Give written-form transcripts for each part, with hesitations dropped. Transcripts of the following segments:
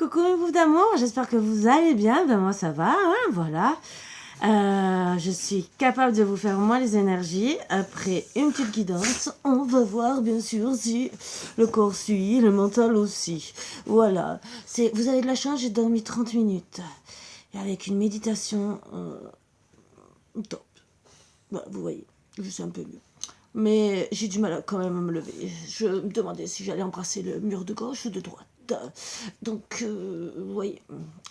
Coucou mes bouffes d'amour, j'espère que vous allez bien. Ben moi ça va, hein, voilà. Je suis capable de vous faire moi les énergies. Après une petite guidance, on va voir bien sûr si le corps suit, le mental aussi. Voilà. Vous avez de la chance, j'ai dormi 30 minutes. Et avec une méditation top. Bah, vous voyez, je suis un peu mieux. Mais j'ai du mal quand même à me lever. Je me demandais si j'allais embrasser le mur de gauche ou de droite. Donc, oui.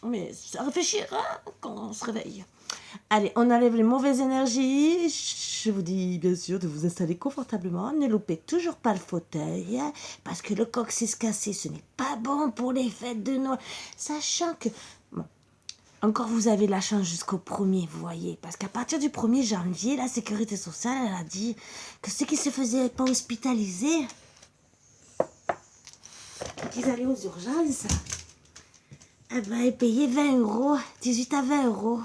Mais ça réfléchira quand on se réveille. Allez, on enlève les mauvaises énergies. Je vous dis bien sûr de vous installer confortablement. Ne loupez toujours pas le fauteuil. Parce que le coccyx cassé, ce n'est pas bon pour les fêtes de Noël. Sachant que... Bon, encore vous avez la chance jusqu'au 1er, vous voyez. Parce qu'à partir du 1er janvier, la sécurité sociale, elle a dit que ceux qui se faisaient pas hospitaliser, qu'ils allaient aux urgences, eh ben, ils payaient 20 euros, 18 à 20 euros.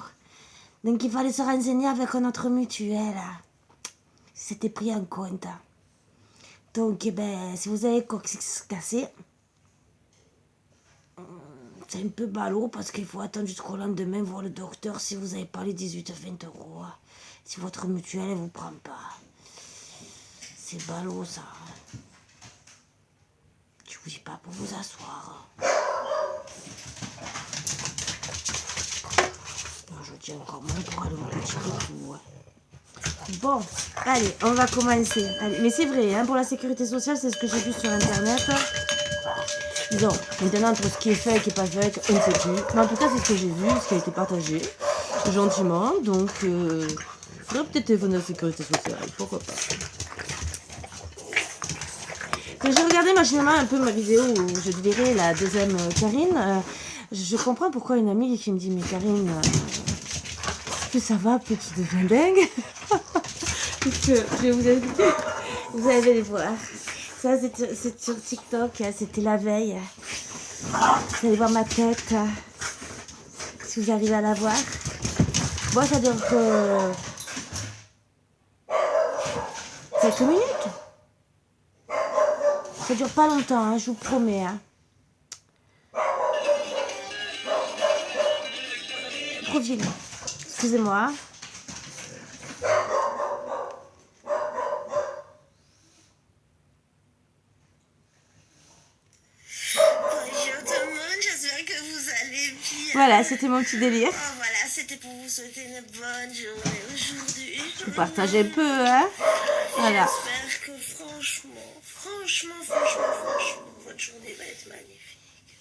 Donc il fallait se renseigner avec notre mutuelle. C'était pris en compte. Donc, eh ben, si vous avez le coccyx cassé, c'est un peu ballot parce qu'il faut attendre jusqu'au lendemain voir le docteur si vous n'avez pas les 18 à 20 euros. Si votre mutuelle ne vous prend pas. C'est ballot ça. Je vous dis pas pour vous asseoir. Je tiens encore moins pour aller au petit coup. Ouais. Bon, allez, on va commencer. Allez, mais c'est vrai, hein, pour la sécurité sociale, c'est ce que j'ai vu sur internet. Disons, maintenant, entre ce qui est fait et qui n'est pas fait, on ne sait plus. Mais en tout cas, c'est ce que j'ai vu, ce qui a été partagé gentiment. Donc, il faudrait peut-être téléphoner à la sécurité sociale, pourquoi pas. Quand j'ai regardé machinalement un peu ma vidéo où je verrai la deuxième Karine, je comprends pourquoi une amie qui me dit, mais Karine, que ça va, petit devient dingue. Parce que je vais vous inviter, vous allez les voir. Ça, c'est sur TikTok, c'était la veille. Vous allez voir ma tête, si vous arrivez à la voir. Bon, ça dure que quelques minutes. Ça dure pas longtemps, hein, je vous promets. Hein. Profil. Excusez-moi. Voilà, c'était mon petit délire. Oh, voilà, c'était pour vous souhaiter une bonne journée aujourd'hui. Je vous partage un peu, hein. Voilà. J'espère que franchement, votre journée va être magnifique.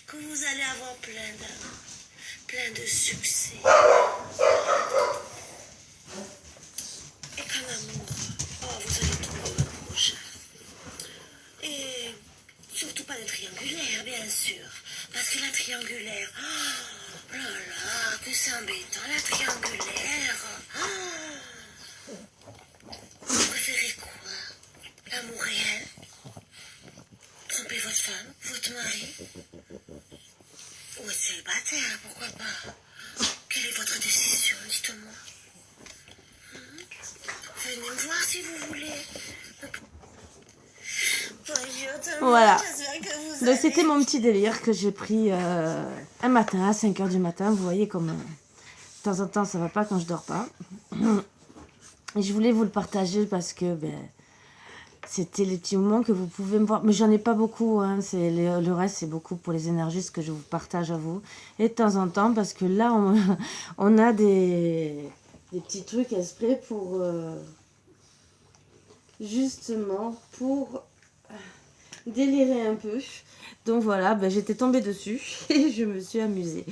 Que vous allez avoir plein d'amour, plein de succès. Et qu'en amour, vous allez trouver le prochain. Et surtout pas de triangulaire, bien sûr. Parce que la triangulaire, oh là là, que c'est embêtant, la triangulaire. Vous préférez quoi? L'amour réel? Tromper votre femme, votre mari? Ou être célibataire, pourquoi pas? Quelle est votre décision, dites-moi. Venez me voir si vous voulez. Voilà. Donc c'était mon petit délire que j'ai pris un matin à 5h du matin. Vous voyez comme de temps en temps ça va pas quand je dors pas. Et je voulais vous le partager parce que c'était les petits moments que vous pouvez me voir. Mais j'en ai pas beaucoup. Hein. Le reste c'est beaucoup pour les énergies, ce que je vous partage à vous. Et de temps en temps parce que là on a des petits trucs exprès pour... justement pour... délirer un peu. Donc voilà, j'étais tombée dessus et je me suis amusée.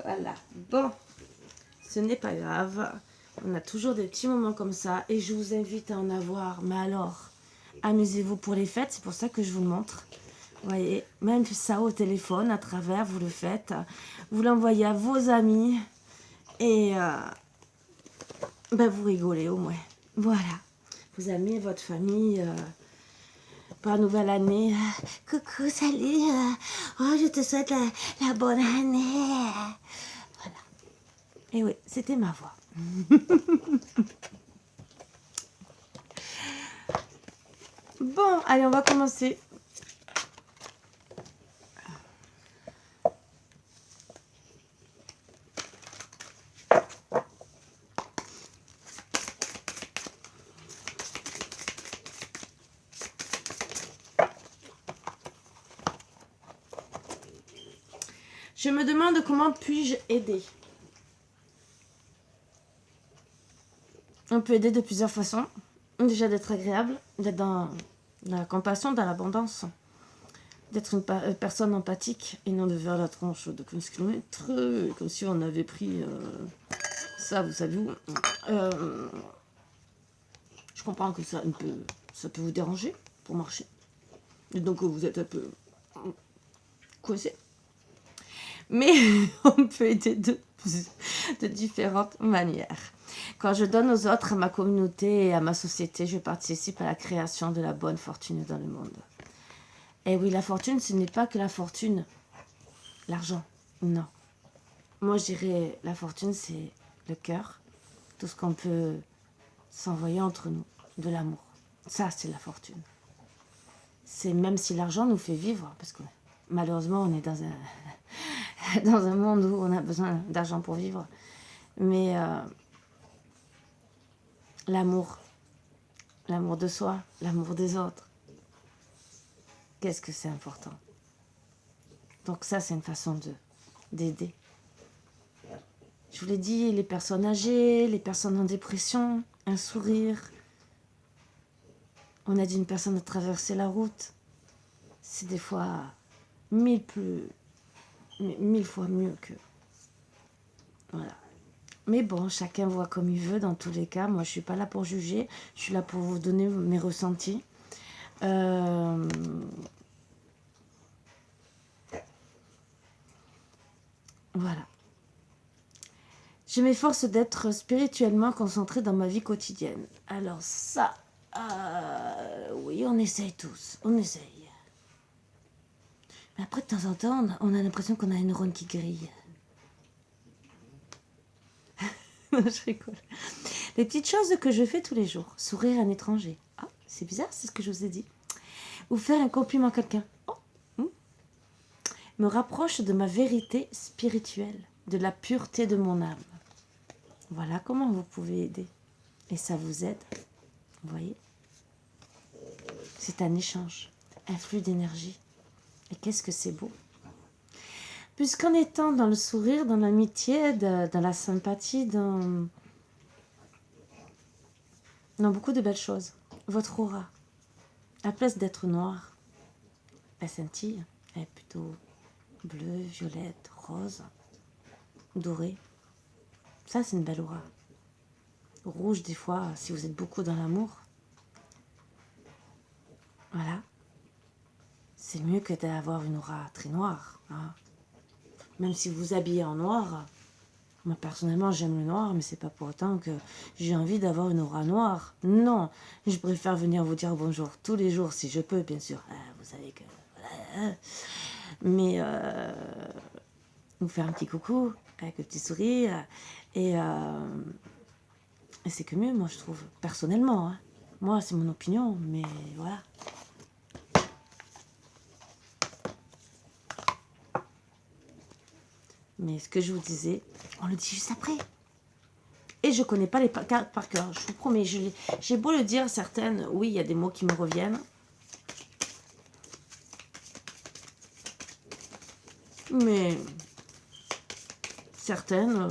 Voilà. Bon, ce n'est pas grave. On a toujours des petits moments comme ça et je vous invite à en avoir. Mais alors, amusez-vous pour les fêtes. C'est pour ça que je vous le montre. Vous voyez, même ça au téléphone, à travers, vous le faites. Vous l'envoyez à vos amis et vous rigolez au moins. Voilà. Vos amis, votre famille... pour la nouvelle année. Coucou, salut. Je te souhaite la bonne année. Voilà. Et oui, c'était ma voix. Bon, allez, on va commencer. Je me demande comment puis-je aider. On peut aider de plusieurs façons. Déjà d'être agréable, d'être dans la compassion, dans l'abondance. D'être une personne empathique et non de faire la tronche de 15 km, comme si on avait pris ça, vous savez où. Je comprends que ça peut vous déranger pour marcher. Et donc vous êtes un peu coincé. Mais on peut aider de différentes manières. Quand je donne aux autres, à ma communauté et à ma société, je participe à la création de la bonne fortune dans le monde. Et oui, la fortune, ce n'est pas que la fortune, l'argent, non. Moi, je dirais, la fortune, c'est le cœur, tout ce qu'on peut s'envoyer entre nous, de l'amour. Ça, c'est la fortune. C'est même si l'argent nous fait vivre, parce que malheureusement, on est dans un monde où on a besoin d'argent pour vivre. Mais l'amour de soi, l'amour des autres, qu'est-ce que c'est important. Donc ça, c'est une façon d'aider. Je vous l'ai dit, les personnes âgées, les personnes en dépression, un sourire. On aide une personne à traverser la route. C'est des fois 1000 fois mieux que... Voilà. Mais bon, chacun voit comme il veut dans tous les cas. Moi, je ne suis pas là pour juger. Je suis là pour vous donner mes ressentis. Voilà. Je m'efforce d'être spirituellement concentrée dans ma vie quotidienne. Alors ça, oui, on essaye tous. On essaye. Mais après, de temps en temps, on a l'impression qu'on a une neurone qui grille. Je rigole. Les petites choses que je fais tous les jours. Sourire à un étranger. Ah, c'est bizarre, c'est ce que je vous ai dit. Ou faire un compliment à quelqu'un. Me rapproche de ma vérité spirituelle, de la pureté de mon âme. Voilà comment vous pouvez aider. Et ça vous aide. Vous voyez ? C'est un échange, un flux d'énergie. Et qu'est-ce que c'est beau ? Puisqu'en étant dans le sourire, dans l'amitié, dans la sympathie, dans beaucoup de belles choses, votre aura, à la place d'être noire, elle scintille, elle est plutôt bleue, violette, rose, dorée. Ça, c'est une belle aura. Rouge, des fois, si vous êtes beaucoup dans l'amour. Voilà. C'est mieux que d'avoir une aura très noire. Hein. Même si vous vous habillez en noir, moi personnellement j'aime le noir, mais c'est pas pour autant que j'ai envie d'avoir une aura noire. Non, je préfère venir vous dire bonjour tous les jours si je peux, bien sûr. Vous savez que... Voilà. Mais vous faire un petit coucou avec un petit sourire. Et c'est que mieux, moi je trouve, personnellement. Hein. Moi, c'est mon opinion, mais voilà. Mais ce que je vous disais, on le dit juste après. Et je connais pas les cartes par cœur, je vous promets. J'ai beau le dire, certaines, oui, il y a des mots qui me reviennent. Mais certaines...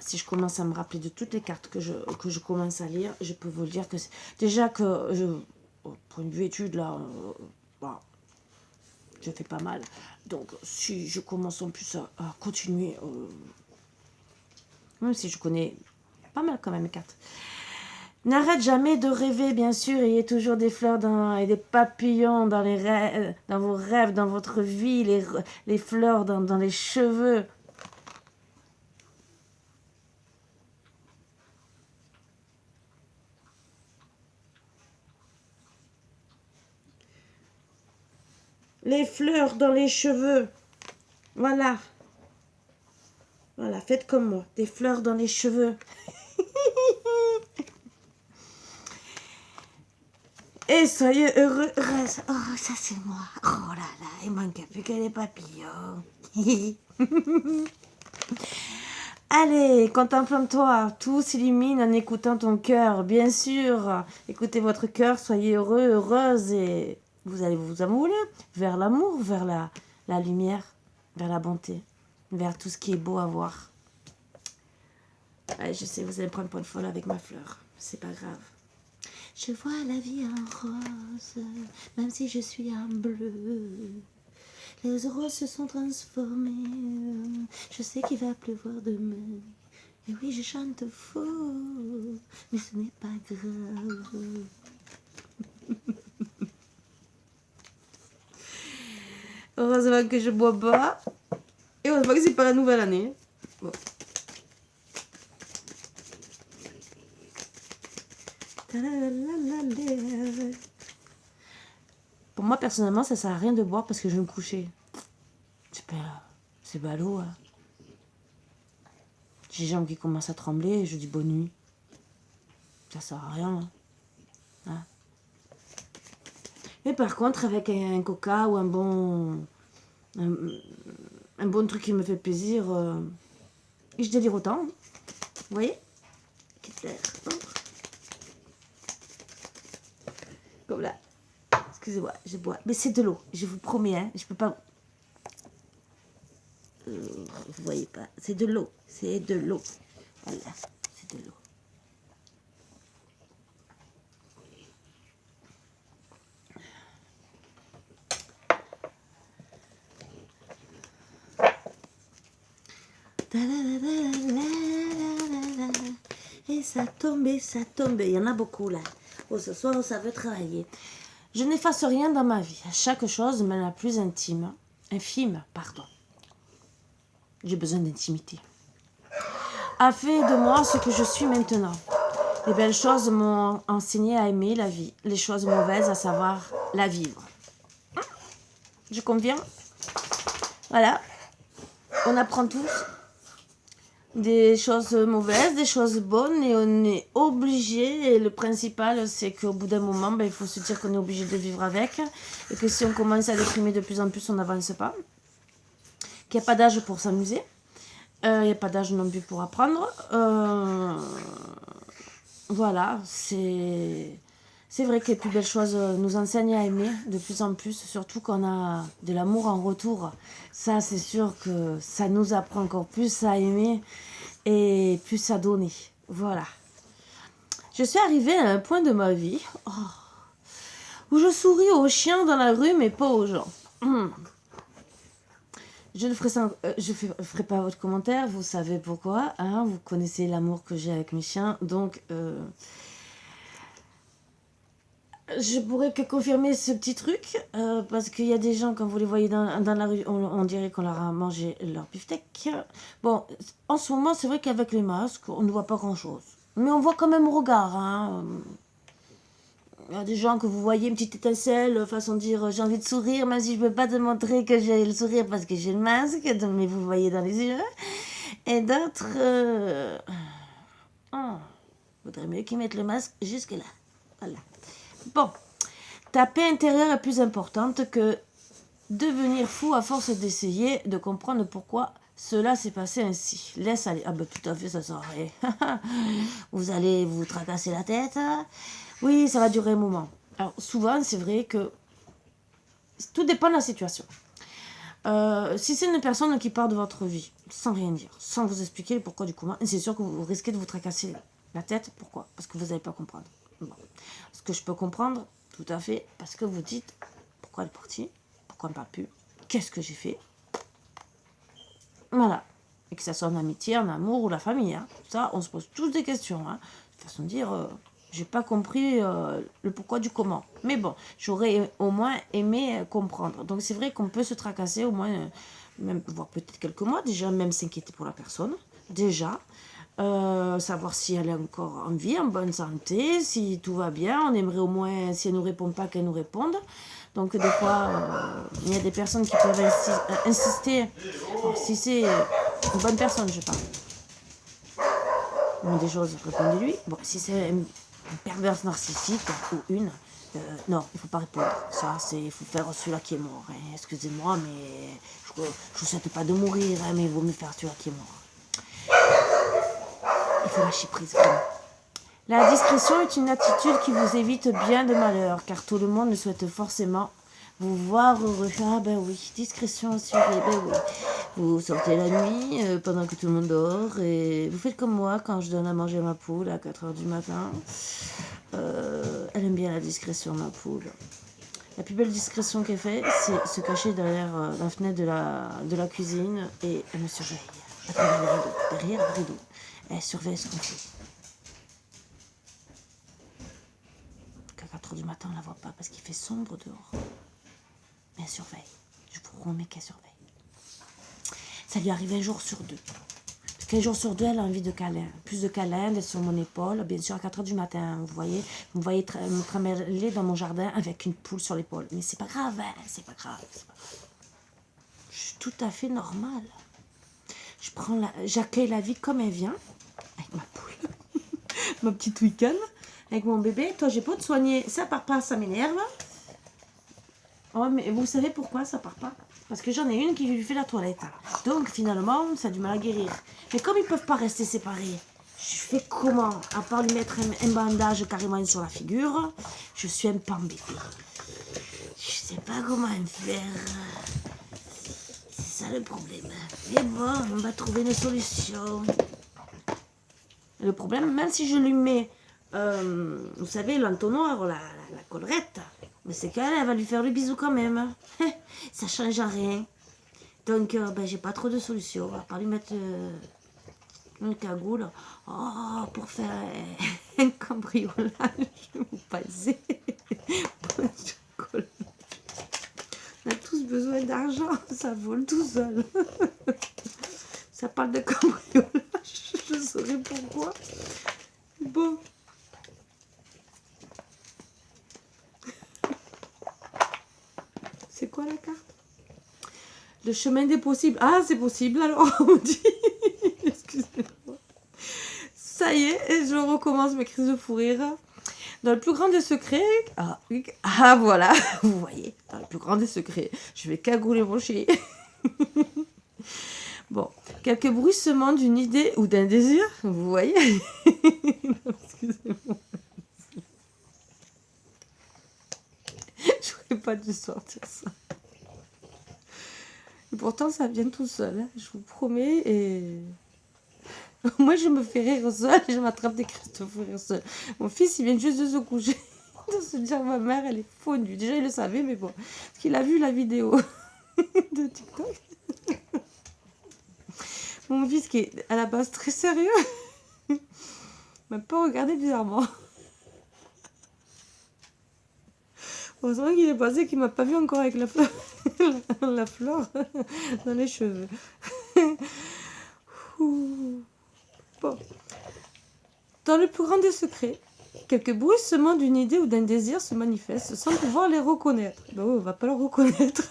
si je commence à me rappeler de toutes les cartes que je commence à lire, je peux vous le dire que... Déjà que, pour une vue étude, là... je fais pas mal. Donc, si je commence en plus à continuer, même si je connais pas mal quand même les cartes. N'arrête jamais de rêver, bien sûr. Il y a toujours des fleurs et des papillons dans vos rêves, dans votre vie, les fleurs dans les cheveux. Les fleurs dans les cheveux. Voilà. Voilà, faites comme moi. Des fleurs dans les cheveux. Et soyez heureux. Oh, ça c'est moi. Oh là là, il manque plus que les papillons. Allez, contemple-toi. Tout s'illumine en écoutant ton cœur. Bien sûr, écoutez votre cœur, soyez heureux, heureuse et vous allez vous envoler vers l'amour, vers la lumière, vers la bonté, vers tout ce qui est beau à voir. Ouais, je sais, vous allez prendre pour une folle avec ma fleur. C'est pas grave. Je vois la vie en rose, même si je suis en bleu. Les roses se sont transformées. Je sais qu'il va pleuvoir demain. Et oui, je chante faux, mais ce n'est pas grave. Heureusement que je bois pas. Et heureusement que c'est pas la nouvelle année. Bon. Pour moi, personnellement, ça sert à rien de boire parce que je vais me coucher. C'est ballot. Hein. J'ai les jambes qui commencent à trembler et je dis bonne nuit. Ça sert à rien. Hein. Mais par contre, avec un coca ou un bon truc qui me fait plaisir, je délire autant. Vous voyez? Comme là. Excusez-moi, je bois. Mais c'est de l'eau, je vous promets, hein. Je peux pas... vous voyez pas. C'est de l'eau. C'est de l'eau. Voilà, c'est de l'eau. Et ça tombe, et ça tombe. Il y en a beaucoup là. Oh, ce soir, ça veut travailler. Je n'efface rien dans ma vie. Chaque chose, même la plus infime, j'ai besoin d'intimité, a fait de moi ce que je suis maintenant. Les belles choses m'ont enseigné à aimer la vie. Les choses mauvaises, à savoir la vivre. Je conviens. Voilà. On apprend tous des choses mauvaises, des choses bonnes, et on est obligé. Et le principal, c'est qu'au bout d'un moment, il faut se dire qu'on est obligé de vivre avec. Et que si on commence à déprimer de plus en plus, on n'avance pas. Qu'il n'y a pas d'âge pour s'amuser. Il n'y a pas d'âge non plus pour apprendre. Voilà, c'est vrai que les plus belles choses nous enseignent à aimer de plus en plus, surtout qu'on a de l'amour en retour. Ça, c'est sûr que ça nous apprend encore plus à aimer et plus à donner. Voilà. Je suis arrivée à un point de ma vie où je souris aux chiens dans la rue, mais pas aux gens. Je ne ferai pas votre commentaire, vous savez pourquoi, hein, vous connaissez l'amour que j'ai avec mes chiens, donc je pourrais que confirmer ce petit truc, parce qu'il y a des gens, quand vous les voyez dans la rue, on dirait qu'on leur a mangé leur beefsteak. Bon, en ce moment, c'est vrai qu'avec les masques, on ne voit pas grand-chose, mais on voit quand même au regard, hein. Il y a des gens que vous voyez, une petite étincelle, façon de dire j'ai envie de sourire, même si je ne peux pas te montrer que j'ai le sourire parce que j'ai le masque, mais vous le voyez dans les yeux. Et d'autres, faudrait mieux qu'ils mettent le masque jusque là. Voilà. Bon, ta paix intérieure est plus importante que devenir fou à force d'essayer de comprendre pourquoi cela s'est passé ainsi. Laisse aller. Ah ben tout à fait, ça sert à rien. Vous allez vous tracasser la tête. Oui, ça va durer un moment. Alors souvent, c'est vrai que tout dépend de la situation. Si c'est une personne qui part de votre vie, sans rien dire, sans vous expliquer le pourquoi du comment, c'est sûr que vous risquez de vous tracasser la tête. Pourquoi? Parce que vous n'allez pas comprendre. Bon. Ce que je peux comprendre, tout à fait, parce que vous dites pourquoi elle est partie, pourquoi elle ne parle plus, qu'est-ce que j'ai fait. Voilà. Et que ça soit en amitié, en amour ou la famille. Hein. Ça, on se pose tous des questions. Hein. De façon de dire, j'ai pas compris le pourquoi du comment. Mais bon, j'aurais au moins aimé comprendre. Donc c'est vrai qu'on peut se tracasser au moins, même voire peut-être quelques mois, déjà même s'inquiéter pour la personne. Déjà. Savoir si elle est encore en vie, en bonne santé, si tout va bien. On aimerait au moins, si elle ne nous répond pas, qu'elle nous réponde. Donc des fois, il y a des personnes qui peuvent insister. Alors, si c'est une bonne personne, je parle. Bon, des choses, répondez-lui. Bon, si c'est une perverse narcissique ou une, non, il ne faut pas répondre. Ça, il faut faire celui-là qui est mort. Hein. Excusez-moi, mais je ne vous souhaite pas de mourir, hein, mais il vaut mieux faire celui-là qui est mort. Il faut lâcher prise, vraiment. La discrétion est une attitude qui vous évite bien de malheur, car tout le monde ne souhaite forcément vous voir heureux. Ah ben oui, discrétion assurée, ben oui. Vous sortez la nuit pendant que tout le monde dort et vous faites comme moi quand je donne à manger à ma poule à 4 h du matin. Elle aime bien la discrétion, ma poule. La plus belle discrétion qu'elle fait, c'est se cacher derrière la fenêtre de la cuisine et elle me surveille à travers le rideau, derrière le rideau. Elle surveille ce qu'on fait. Qu'à 4 h du matin, on ne la voit pas parce qu'il fait sombre dehors. Mais elle surveille. Je vous promets qu'elle surveille. Ça lui arrive un jour sur deux. Qu'un jour sur deux, elle a envie de câlin. Plus de câlin, d'être sur mon épaule. Bien sûr, à 4 h du matin, vous me voyez me trimballer dans mon jardin avec une poule sur l'épaule. Mais c'est pas grave, hein, c'est pas grave. Je suis tout à fait normale. J'accueille la vie comme elle vient, avec ma poule, ma petite week-end, avec mon bébé. Toi, j'ai pas de soigner. Ça part pas, ça m'énerve. Oh, mais vous savez pourquoi ça part pas? Parce que j'en ai une qui lui fait la toilette. Donc finalement, ça a du mal à guérir. Mais comme ils peuvent pas rester séparés, je fais comment? À part lui mettre un bandage carrément sur la figure, je suis un peu embêtée. Je sais pas comment faire. C'est ça le problème. Mais bon, on va trouver une solution. Le problème, même si je lui mets, vous savez, l'entonnoir, la collerette, mais c'est qu'elle va lui faire le bisou quand même. Ça change rien. Donc, j'ai pas trop de solutions. À part lui mettre une cagoule. Oh, pour faire un cambriolage. Vous passez. On a tous besoin d'argent. Ça vole tout seul. Ça parle de cambriolage. Je saurais pourquoi. Bon. C'est quoi la carte? Le chemin des possibles. Ah, c'est possible alors, on me dit. Excusez-moi. Ça y est, et je recommence mes crises de fou rire. Dans le plus grand des secrets... Ah, voilà, vous voyez. Dans le plus grand des secrets, je vais cagouler mon chien. Bon, quelques bruissements d'une idée ou d'un désir, vous voyez. Excusez-moi. J'aurais pas dû sortir ça. Et pourtant, ça vient tout seul, hein, je vous promets. Et moi, je me fais rire seule et je m'attrape des crises de fou rire seule. Mon fils, il vient juste de se coucher, de se dire ma mère, elle est fondue. Déjà, il le savait, mais bon, parce qu'il a vu la vidéo de TikTok. Mon fils, qui est à la base très sérieux, m'a pas regardé bizarrement. Heureusement qu'il est passé qu'il m'a pas vu encore avec la fleur, la fleur dans les cheveux. Bon. Dans le plus grand des secrets, quelques bruissements d'une idée ou d'un désir se manifestent sans pouvoir les reconnaître. Ben oui, on va pas le reconnaître.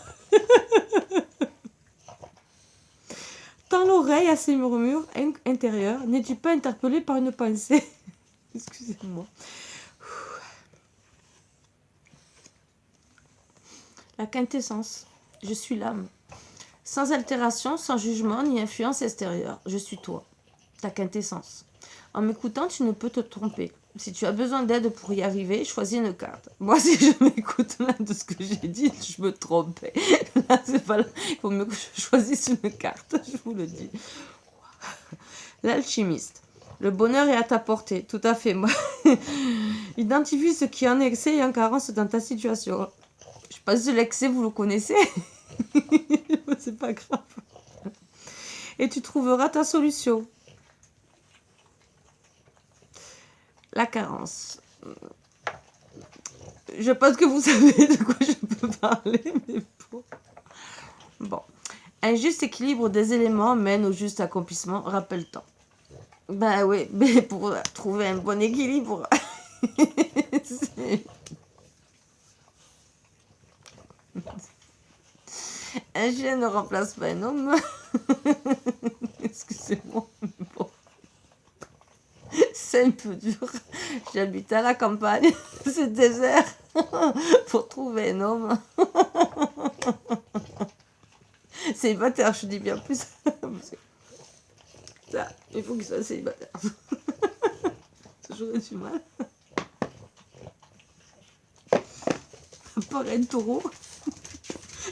Tends l'oreille à ces murmures intérieurs, n'es-tu pas interpellé par une pensée? Excusez-moi. La quintessence. Je suis l'âme. Sans altération, sans jugement ni influence extérieure. Je suis toi. Ta quintessence. En m'écoutant, tu ne peux te tromper. Si tu as besoin d'aide pour y arriver, choisis une carte. Moi, si je m'écoute là de ce que j'ai dit, je me trompais. Là, c'est pas là. Il faut mieux que je choisisse une carte, je vous le dis. L'alchimiste. Le bonheur est à ta portée, tout à fait. Moi. Identifie ce qui en est excès et en carence dans ta situation. Je sais pas si l'excès, vous le connaissez. C'est pas grave. Et tu trouveras ta solution. La carence. Je pense que vous savez de quoi je peux parler, mais bon. Bon. Un juste équilibre des éléments mène au juste accomplissement, rappelle-toi. Ben oui, mais pour trouver un bon équilibre, un chien ne remplace pas un homme. Excusez-moi, mais bon. C'est un peu dur. J'habite à la campagne, c'est désert. Pour trouver un homme. Célibataire, je dis bien plus. Ça, il faut qu'il soit célibataire. J'aurais J'ai mal. Pareil, un taureau.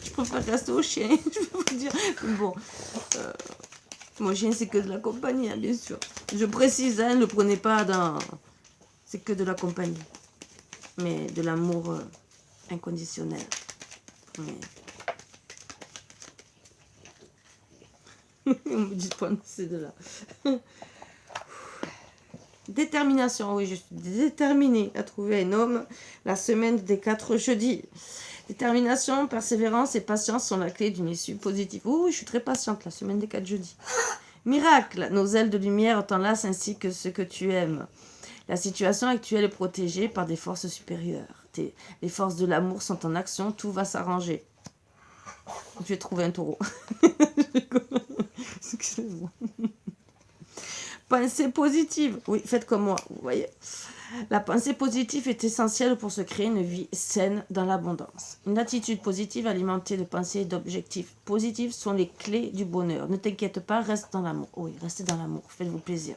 Je préfère rester au chien, je peux vous dire. Mais bon, mon chien, c'est que de la compagnie, hein, bien sûr. Je précise, hein, ne le prenez pas dans... C'est que de la compagnie. Mais de l'amour inconditionnel. Mais... On me dit pas, c'est de là. Détermination, oui, je suis déterminée à trouver un homme la semaine des 4 jeudis. Détermination, persévérance et patience sont la clé d'une issue positive. Oui, je suis très patiente la semaine des 4 jeudis. Miracle, nos ailes de lumière t'enlacent ainsi que ce que tu aimes. La situation actuelle est protégée par des forces supérieures. Les forces de l'amour sont en action, tout va s'arranger. Je vais trouver un taureau. Excusez-moi. Pensée positive. Oui, faites comme moi, vous voyez. La pensée positive est essentielle pour se créer une vie saine dans l'abondance. Une attitude positive alimentée de pensées et d'objectifs positifs sont les clés du bonheur. Ne t'inquiète pas, reste dans l'amour. Oui, restez dans l'amour, faites-vous plaisir.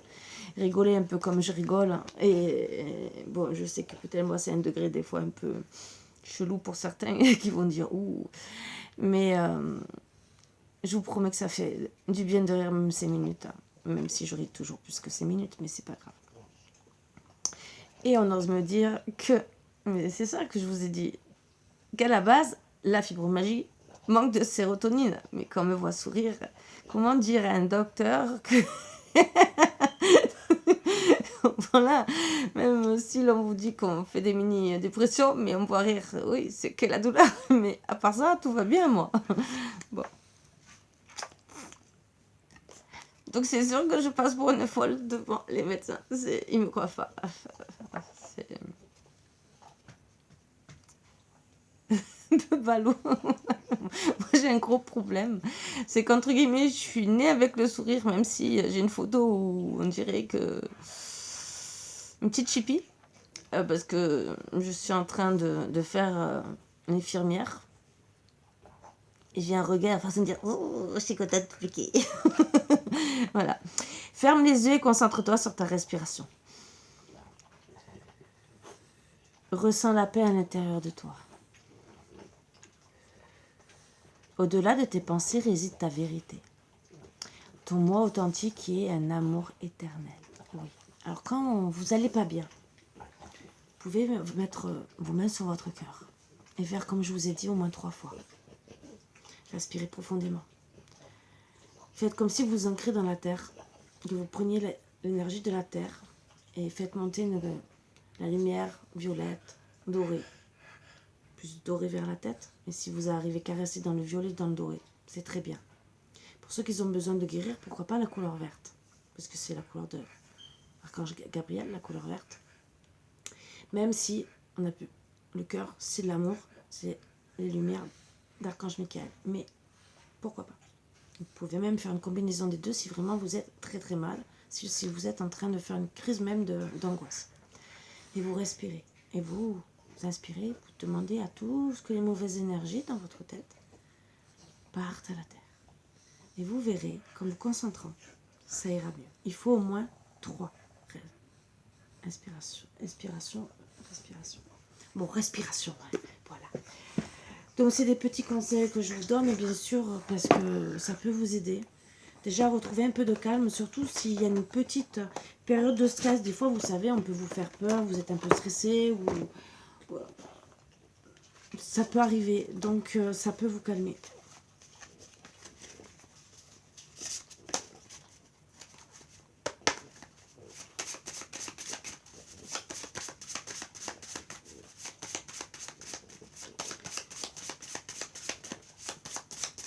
Rigolez un peu comme je rigole. Et bon, je sais que peut-être moi c'est un degré des fois un peu chelou pour certains qui vont dire ouh. Mais je vous promets que ça fait du bien de rire même ces minutes. Hein. Même si je ris toujours plus que ces minutes, mais c'est pas grave. Et on ose me dire que, mais c'est ça que je vous ai dit, qu'à la base, la fibromyalgie manque de sérotonine. Mais quand on me voit sourire, comment dire à un docteur que... Voilà, même si l'on vous dit qu'on fait des mini-dépressions, mais on me voit rire, oui, c'est que la douleur. Mais à part ça, tout va bien, moi. Bon. Donc c'est sûr que je passe pour une folle devant les médecins. Ils me coiffent pas. C'est... de ballot. Moi j'ai un gros problème. C'est qu'entre guillemets, je suis née avec le sourire, même si j'ai une photo où on dirait que... Une petite chipie. Parce que je suis en train de faire une infirmière. Et j'ai un regard à façon de dire oh, je suis contente de piquer. Voilà. Ferme les yeux et concentre-toi sur ta respiration. Ressens la paix à l'intérieur de toi. Au-delà de tes pensées réside ta vérité. Ton moi authentique qui est un amour éternel. Oui. Alors quand vous n'allez pas bien, vous pouvez mettre vos mains sur votre cœur et faire comme je vous ai dit au moins 3 fois. Respirez profondément. Faites comme si vous ancrez dans la terre, que vous preniez l'énergie de la terre et faites monter la lumière violette, dorée. Plus dorée vers la tête. Et si vous arrivez qu'à rester dans le violet, dans le doré, c'est très bien. Pour ceux qui ont besoin de guérir, pourquoi pas la couleur verte? Parce que c'est la couleur de Archange Gabriel, la couleur verte. Même si on a pu, le cœur, c'est de l'amour, c'est les lumières d'Archange Michael. Mais pourquoi pas? Vous pouvez même faire une combinaison des deux si vraiment vous êtes très très mal, si vous êtes en train de faire une crise même d'angoisse. Et vous respirez. Et vous inspirez, vous demandez à tout ce que les mauvaises énergies dans votre tête partent à la terre. Et vous verrez, comme vous concentrant, ça ira mieux. Il faut au moins 3. Inspiration, expiration, respiration. Bon, respiration, voilà. Donc c'est des petits conseils que je vous donne, bien sûr, parce que ça peut vous aider. Déjà, retrouver un peu de calme, surtout s'il y a une petite période de stress. Des fois, vous savez, on peut vous faire peur, vous êtes un peu stressé, ou ça peut arriver. Donc, ça peut vous calmer.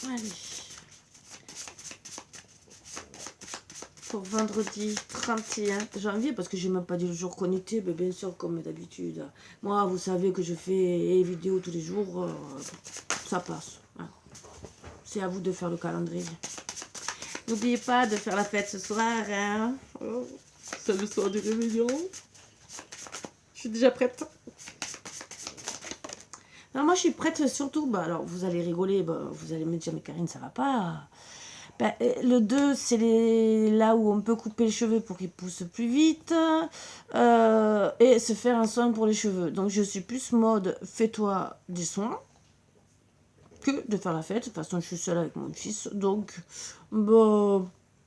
Allez. Pour vendredi 31 janvier, parce que j'ai même pas dit le jour connecté, mais bien sûr, comme d'habitude. Moi, vous savez que je fais des vidéos tous les jours, ça passe. Hein. C'est à vous de faire le calendrier. N'oubliez pas de faire la fête ce soir. Hein. Oh, c'est le soir du réveillon. Je suis déjà prête. Alors moi, je suis prête surtout. Bah, alors, vous allez rigoler, bah, vous allez me dire, mais Karine, ça va pas. Le 2, c'est là où on peut couper les cheveux pour qu'ils poussent plus vite. Et se faire un soin pour les cheveux. Donc je suis plus mode fais-toi des soins que de faire la fête. De toute façon, je suis seule avec mon fils. Donc, bah,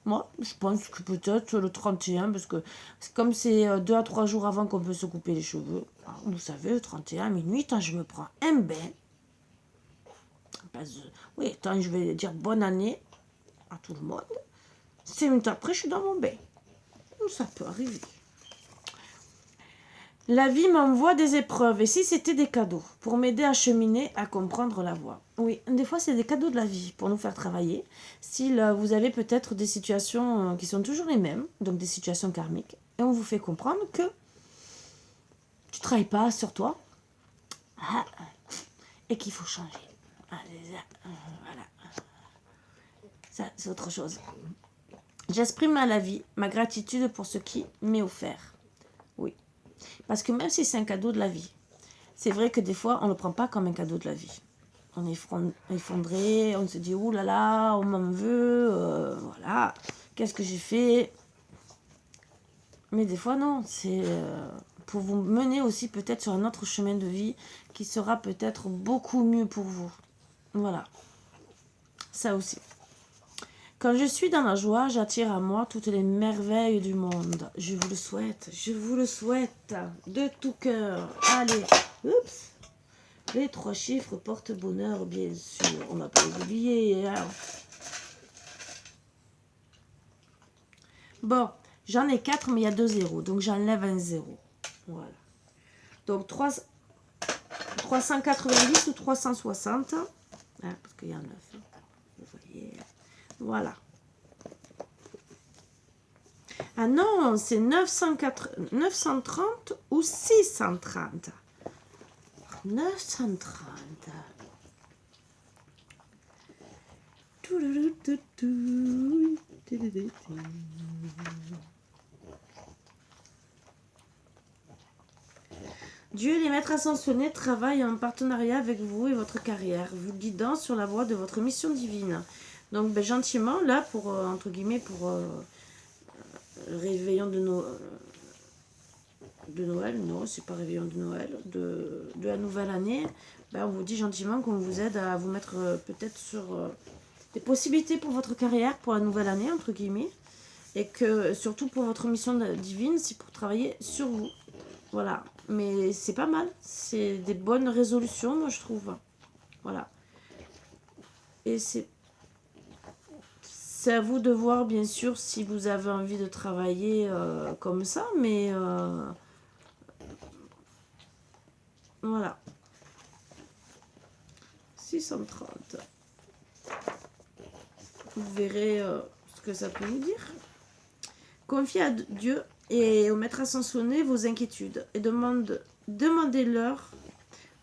moi, je pense que peut-être le 31, parce que comme c'est 2 à 3 jours avant qu'on peut se couper les cheveux, alors, vous savez, le 31 à minuit, tant je me prends un bain. Oui, tant je vais dire bonne année à tout le monde. 5 minutes après, je suis dans mon bain. Ça peut arriver. La vie m'envoie des épreuves, et si c'était des cadeaux, pour m'aider à cheminer, à comprendre la voie. Oui, des fois c'est des cadeaux de la vie, pour nous faire travailler. Si vous avez peut-être des situations qui sont toujours les mêmes, donc des situations karmiques, et on vous fait comprendre que tu ne travailles pas sur toi, et qu'il faut changer. Voilà. Ça, c'est autre chose. J'exprime à la vie ma gratitude pour ce qui m'est offert. Oui. Parce que même si c'est un cadeau de la vie, c'est vrai que des fois, on ne le prend pas comme un cadeau de la vie. On est effondré, on se dit, ouh là là, on m'en veut, voilà, qu'est-ce que j'ai fait? Mais des fois, non, c'est pour vous mener aussi peut-être sur un autre chemin de vie qui sera peut-être beaucoup mieux pour vous. Voilà, ça aussi. Quand je suis dans la joie, j'attire à moi toutes les merveilles du monde. Je vous le souhaite, de tout cœur. Allez, oups. Les 3 chiffres portent bonheur, bien sûr. On n'a pas oublié. Hein. Bon, j'en ai 4, mais il y a 2 zéros. Donc j'enlève un 0. Voilà. Donc 390 ou 360. Hein, parce qu'il y a 9. Hein. Vous voyez. Voilà. Ah non, c'est 930 ou 630. 930. Dieu et les maîtres ascensionnés travaillent en partenariat avec vous et votre carrière, vous guidant sur la voie de votre mission divine. Donc, gentiment, là, pour, entre guillemets, pour le réveillon de Noël, non, c'est pas réveillon de Noël, de la nouvelle année, on vous dit gentiment qu'on vous aide à vous mettre peut-être sur des possibilités pour votre carrière pour la nouvelle année, entre guillemets, et que surtout pour votre mission divine, c'est pour travailler sur vous. Voilà, mais c'est pas mal, c'est des bonnes résolutions, moi je trouve. Voilà. Et c'est à vous de voir, bien sûr, si vous avez envie de travailler comme ça, mais voilà. 630. Vous verrez ce que ça peut vous dire. Confiez à Dieu et au maître ascensionné vos inquiétudes et demandez-leur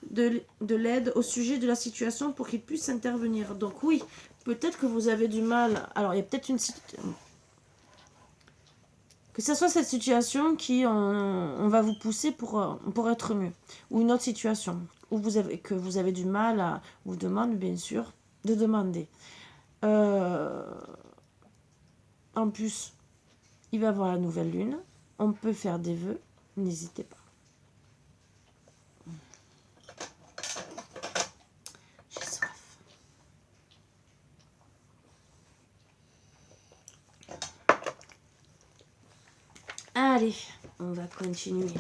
de l'aide au sujet de la situation pour qu'ils puissent intervenir. Donc oui, peut-être que vous avez du mal. Alors il y a peut-être une situation. Que ce soit cette situation qui on va vous pousser pour être mieux. Ou une autre situation où que vous avez du mal à vous demander, bien sûr, de demander. En plus, il va y avoir la nouvelle lune. On peut faire des vœux. N'hésitez pas. J'ai soif. Allez, on va continuer.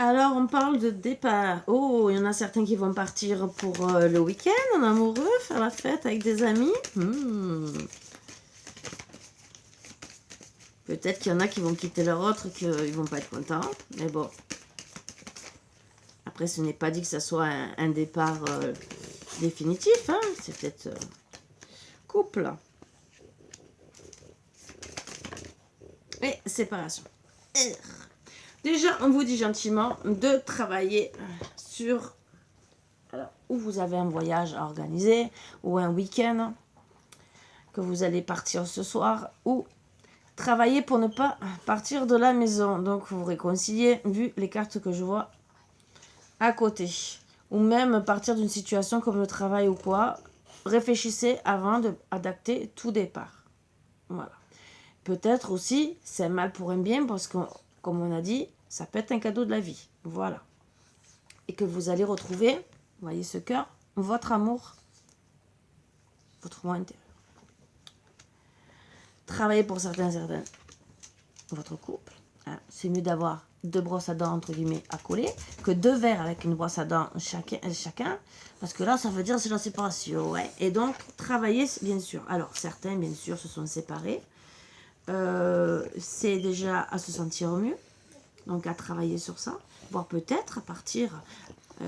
Alors, on parle de départ. Oh, il y en a certains qui vont partir pour le week-end en amoureux, faire la fête avec des amis. Peut-être qu'il y en a qui vont quitter leur autre, qu'ils ne vont pas être contents. Mais bon. Après, ce n'est pas dit que ça soit un départ définitif. Hein. C'est peut-être couple. Et séparation. Déjà, on vous dit gentiment de travailler sur... Alors, ou vous avez un voyage à organiser, ou un week-end, que vous allez partir ce soir, ou travailler pour ne pas partir de la maison. Donc vous réconciliez, vu les cartes que je vois à côté. Ou même partir d'une situation comme le travail ou quoi. Réfléchissez avant d'adapter tout départ. Voilà. Peut-être aussi, c'est un mal pour un bien, parce que, comme on a dit, ça peut être un cadeau de la vie. Voilà. Et que vous allez retrouver, vous voyez ce cœur, votre amour, votre moi intérieur. Travaillez pour certains, votre couple. Hein. C'est mieux d'avoir 2 brosses à dents, entre guillemets, à coller, que 2 verres avec une brosse à dents chacun, parce que là, ça veut dire c'est la séparation. Ouais. Et donc, travaillez, bien sûr. Alors, certains, bien sûr, se sont séparés. C'est déjà à se sentir mieux, donc à travailler sur ça, voire peut-être à partir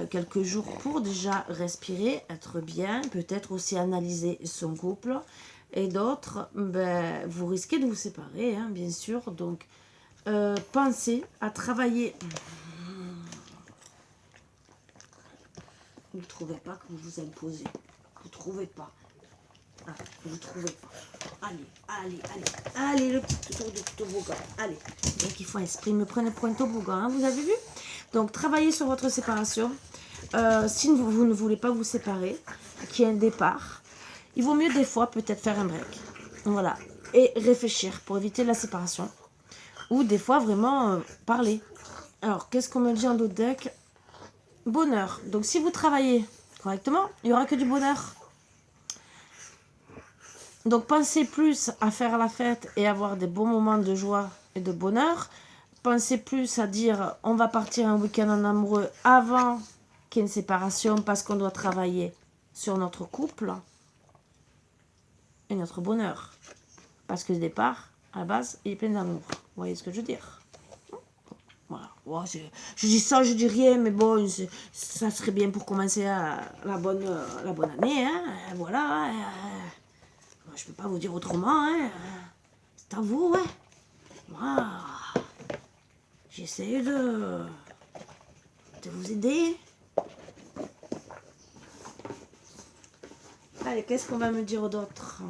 quelques jours pour déjà respirer, être bien, peut-être aussi analyser son couple, et d'autres, ben, vous risquez de vous séparer, hein, bien sûr, donc pensez à travailler. Vous ne trouvez pas que vous vous imposez, vous ne trouvez pas. Ah, vous ne trouvez pas. Allez, le petit tour du toboggan. Allez. Donc il faut esprit, me prenez pour un toboggan, hein, vous avez vu? Donc travaillez sur votre séparation. Si vous ne voulez pas vous séparer, qu'il y ait un départ, il vaut mieux des fois peut-être faire un break. Voilà. Et réfléchir pour éviter la séparation. Ou des fois vraiment parler. Alors, qu'est-ce qu'on me dit en d'autres deck? Bonheur. Donc si vous travaillez correctement, il n'y aura que du bonheur. Donc pensez plus à faire la fête et avoir des bons moments de joie et de bonheur. Pensez plus à dire on va partir un week-end en amoureux avant qu'il y ait une séparation, parce qu'on doit travailler sur notre couple et notre bonheur. Parce que le départ, à la base, il est plein d'amour. Vous voyez ce que je veux dire? Voilà. Ouais, je dis ça, je dis rien, mais bon, ça serait bien pour commencer la bonne année. Hein. Voilà. Je peux pas vous dire autrement, hein. C'est à vous, ouais. Moi, j'essaie de vous aider. Allez, qu'est-ce qu'on va me dire d'autre?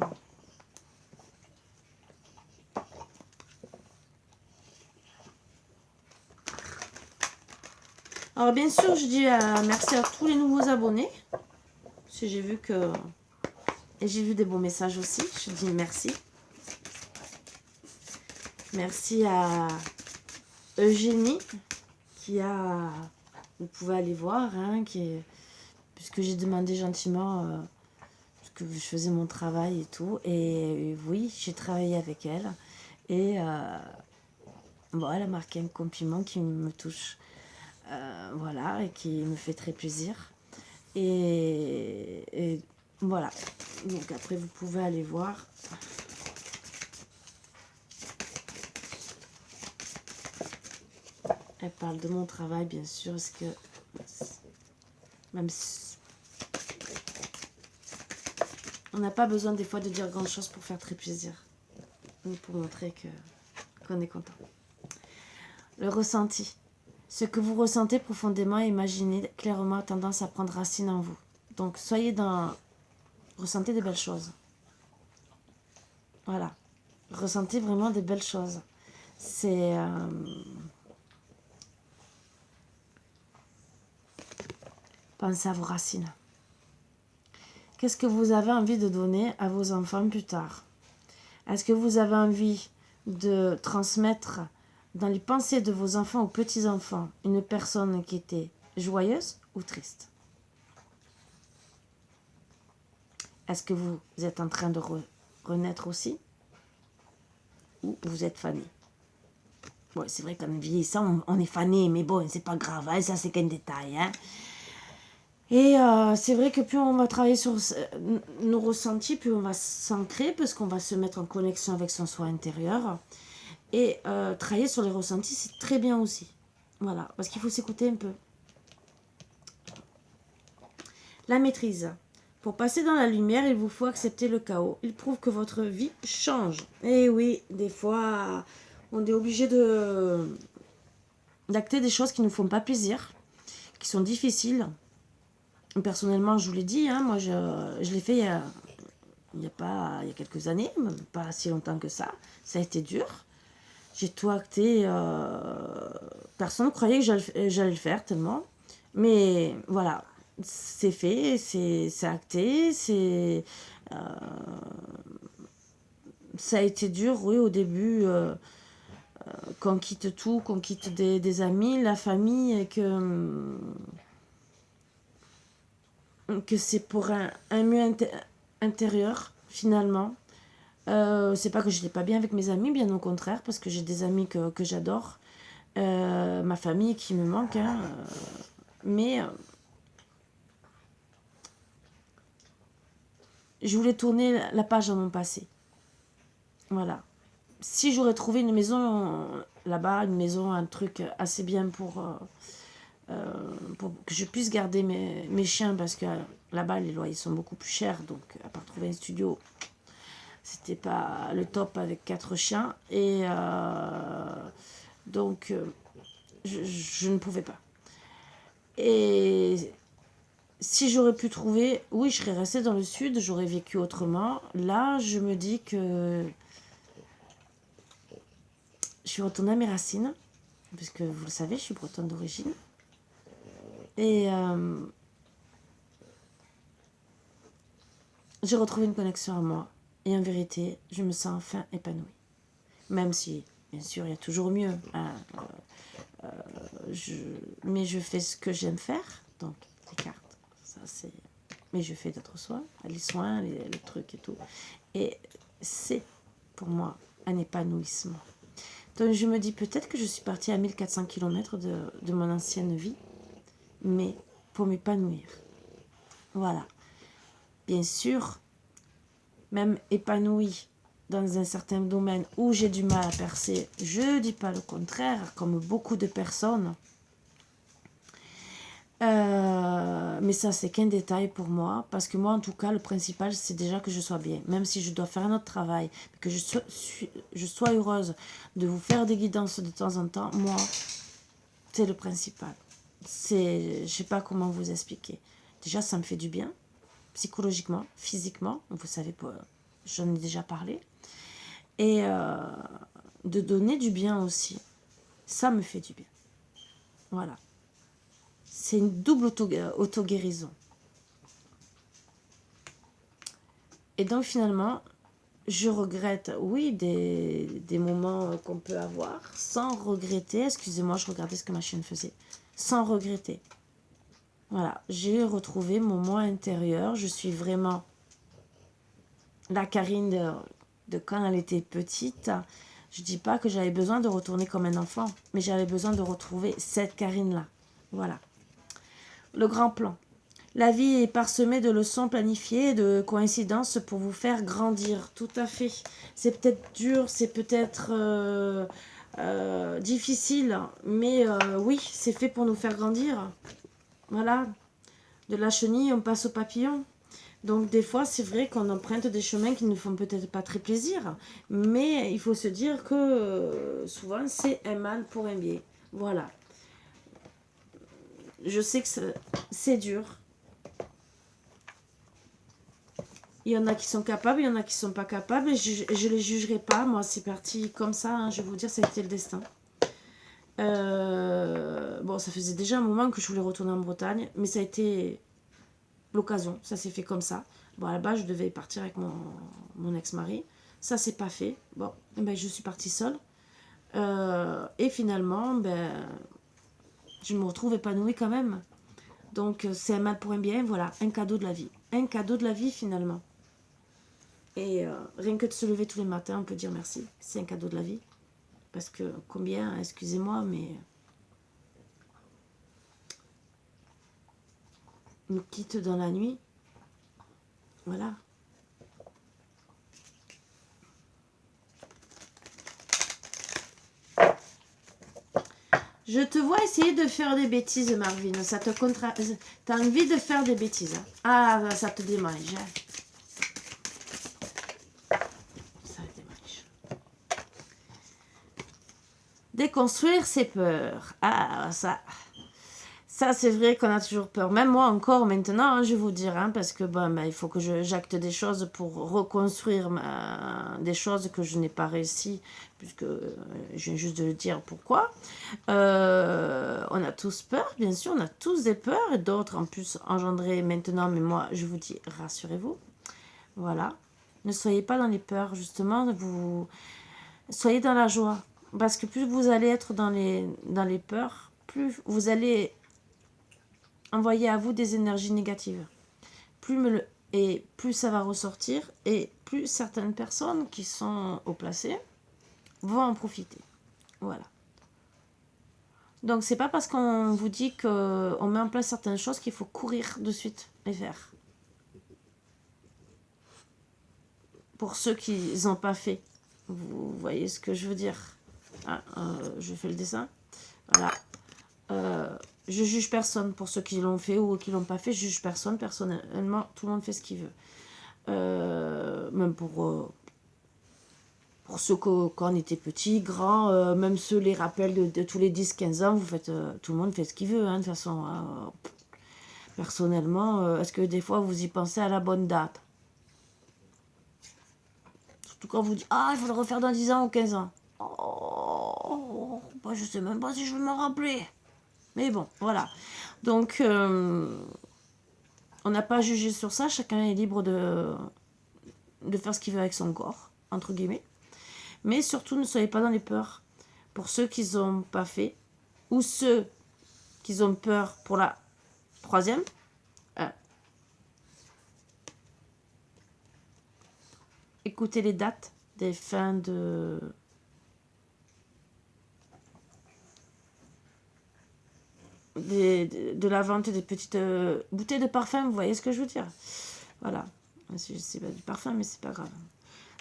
Alors, bien sûr, je dis merci à tous les nouveaux abonnés. Parce que j'ai vu que... Et j'ai vu des beaux messages aussi. Je dis merci. Merci à Eugénie qui a... Vous pouvez aller voir, hein, puisque j'ai demandé gentiment que je faisais mon travail et tout. Et oui, j'ai travaillé avec elle. Et bon, elle a marqué un compliment qui me touche. Voilà, et qui me fait très plaisir. Et voilà. Donc après, vous pouvez aller voir. Elle parle de mon travail, bien sûr, parce que même si on n'a pas besoin des fois de dire grand chose pour faire très plaisir, pour montrer qu'on est content. Le ressenti. Ce que vous ressentez profondément et imaginez clairement a tendance à prendre racine en vous. Donc soyez dans... Ressentez des belles choses. Voilà. Ressentez vraiment des belles choses. C'est... Pensez à vos racines. Qu'est-ce que vous avez envie de donner à vos enfants plus tard? Est-ce que vous avez envie de transmettre dans les pensées de vos enfants ou petits-enfants une personne qui était joyeuse ou triste? Est-ce que vous êtes en train de renaître aussi? Ou vous êtes fané? Bon, c'est vrai qu'en vieillissant, on est fané, mais bon, c'est pas grave, hein, ça c'est qu'un détail. Hein. Et c'est vrai que plus on va travailler sur nos ressentis, plus on va s'ancrer, parce qu'on va se mettre en connexion avec son soi intérieur. Et travailler sur les ressentis, c'est très bien aussi. Voilà, parce qu'il faut s'écouter un peu. La maîtrise. Pour passer dans la lumière, il vous faut accepter le chaos. Il prouve que votre vie change. Et oui, des fois, on est obligé d'acter des choses qui ne nous font pas plaisir, qui sont difficiles. Personnellement, je vous l'ai dit, hein, moi je l'ai fait il y a quelques années, même pas si longtemps que ça. Ça a été dur. J'ai tout acté. Personne ne croyait que j'allais le faire tellement. Mais voilà, c'est fait, c'est acté, ça a été dur, oui, au début, qu'on quitte tout, qu'on quitte des amis, la famille, et que c'est pour un mieux intérieur, finalement. C'est pas que je n'étais pas bien avec mes amis, bien au contraire, parce que j'ai des amis que j'adore. Ma famille qui me manque, hein, mais je voulais tourner la page dans mon passé. Voilà. Si j'aurais trouvé une maison là-bas, une maison, un truc assez bien pour que je puisse garder mes chiens, parce que là-bas, les loyers sont beaucoup plus chers, donc à part trouver un studio, c'était pas le top avec 4 chiens, et donc je ne pouvais pas. Et si j'aurais pu trouver, oui, je serais restée dans le sud, j'aurais vécu autrement. Là, je me dis que je suis retournée à mes racines, puisque vous le savez, je suis bretonne d'origine. Et j'ai retrouvé une connexion à moi. Et en vérité, je me sens enfin épanouie. Même si, bien sûr, il y a toujours mieux. Hein. Mais je fais ce que j'aime faire. Donc, les cartes, ça c'est... Mais je fais d'autres soins, les soins, les trucs et tout. Et c'est, pour moi, un épanouissement. Donc, je me dis peut-être que je suis partie à 1400 km de mon ancienne vie, mais pour m'épanouir. Voilà. Bien sûr, même épanouie dans un certain domaine où j'ai du mal à percer, je ne dis pas le contraire, comme beaucoup de personnes. Mais ça, c'est qu'un détail pour moi, parce que moi, en tout cas, le principal, c'est déjà que je sois bien. Même si je dois faire un autre travail, que je sois heureuse de vous faire des guidances de temps en temps, moi, c'est le principal. Je ne sais pas comment vous expliquer. Déjà, ça me fait du bien, psychologiquement, physiquement, vous savez, j'en ai déjà parlé. Et de donner du bien aussi, ça me fait du bien. Voilà. C'est une double auto-guérison. Et donc finalement, je regrette, oui, des moments qu'on peut avoir, sans regretter. Excusez-moi, je regardais ce que ma chienne faisait. Sans regretter. Voilà, j'ai retrouvé mon moi intérieur. Je suis vraiment la Karine de quand elle était petite. Je dis pas que j'avais besoin de retourner comme un enfant, mais j'avais besoin de retrouver cette Karine-là. Voilà. Le grand plan. La vie est parsemée de leçons planifiées et de coïncidences pour vous faire grandir. Tout à fait. C'est peut-être dur, c'est peut-être difficile, mais oui, c'est fait pour nous faire grandir. Voilà. De la chenille, on passe au papillon. Donc des fois, c'est vrai qu'on emprunte des chemins qui ne font peut-être pas très plaisir, mais il faut se dire que souvent, c'est un mal pour un bien. Voilà. Je sais que c'est dur. Il y en a qui sont capables, il y en a qui ne sont pas capables, et je ne les jugerai pas. Moi, c'est parti comme ça, hein, je vais vous dire, ça a été le destin. Bon, ça faisait déjà un moment que je voulais retourner en Bretagne, mais ça a été l'occasion, ça s'est fait comme ça. Bon, à la base, je devais partir avec mon ex-mari. Ça s'est pas fait. Bon, ben, je suis partie seule. Et finalement, ben, je me retrouve épanouie quand même. Donc, c'est un mal pour un bien, voilà, un cadeau de la vie. Un cadeau de la vie, finalement. Et rien que de se lever tous les matins, on peut dire merci. C'est un cadeau de la vie. Parce que combien, excusez-moi, mais nous quitte dans la nuit. Voilà. Je te vois essayer de faire des bêtises, Marvin. Ça te T'as envie de faire des bêtises. Hein? Ah, ça te démange. Hein? Ça te démange. Déconstruire ses peurs. Ah, ça Ça, c'est vrai qu'on a toujours peur. Même moi encore maintenant, hein, je vais vous dire, hein, parce que bon, il faut que j'acte des choses pour reconstruire des choses que je n'ai pas réussi, puisque je viens juste de le dire pourquoi. On a tous peur, bien sûr, on a tous des peurs, et d'autres en plus engendrées maintenant, mais moi, je vous dis, rassurez-vous. Voilà. Ne soyez pas dans les peurs, justement, vous soyez dans la joie. Parce que plus vous allez être dans les peurs, plus vous allez envoyer à vous des énergies négatives. Plus ça va ressortir, et plus certaines personnes qui sont haut placées vont en profiter. Voilà. Donc c'est pas parce qu'on vous dit qu'on met en place certaines choses qu'il faut courir de suite les faire. Pour ceux qui n'ont pas fait. Vous voyez ce que je veux dire. Je fais le dessin. Voilà. Je juge personne pour ceux qui l'ont fait ou qui l'ont pas fait. Je juge personne. Personnellement, tout le monde fait ce qu'il veut. Même pour ceux quand on était petit, grand, même ceux les rappels de tous les 10-15 ans, tout le monde fait ce qu'il veut. Hein, de toute façon, personnellement, est-ce que des fois vous y pensez à la bonne date? Surtout quand vous dites, il faut le refaire dans 10 ans ou 15 ans. Bah, je sais même pas si je vais m'en rappeler. Mais bon, voilà. Donc, on n'a pas à juger sur ça. Chacun est libre de faire ce qu'il veut avec son corps, entre guillemets. Mais surtout, ne soyez pas dans les peurs. Pour ceux qui n'ont pas fait, ou ceux qui ont peur pour la troisième, écoutez les dates des fins de la vente des petites bouteilles de parfum, vous voyez ce que je veux dire? Voilà. C'est pas du parfum, mais c'est pas grave.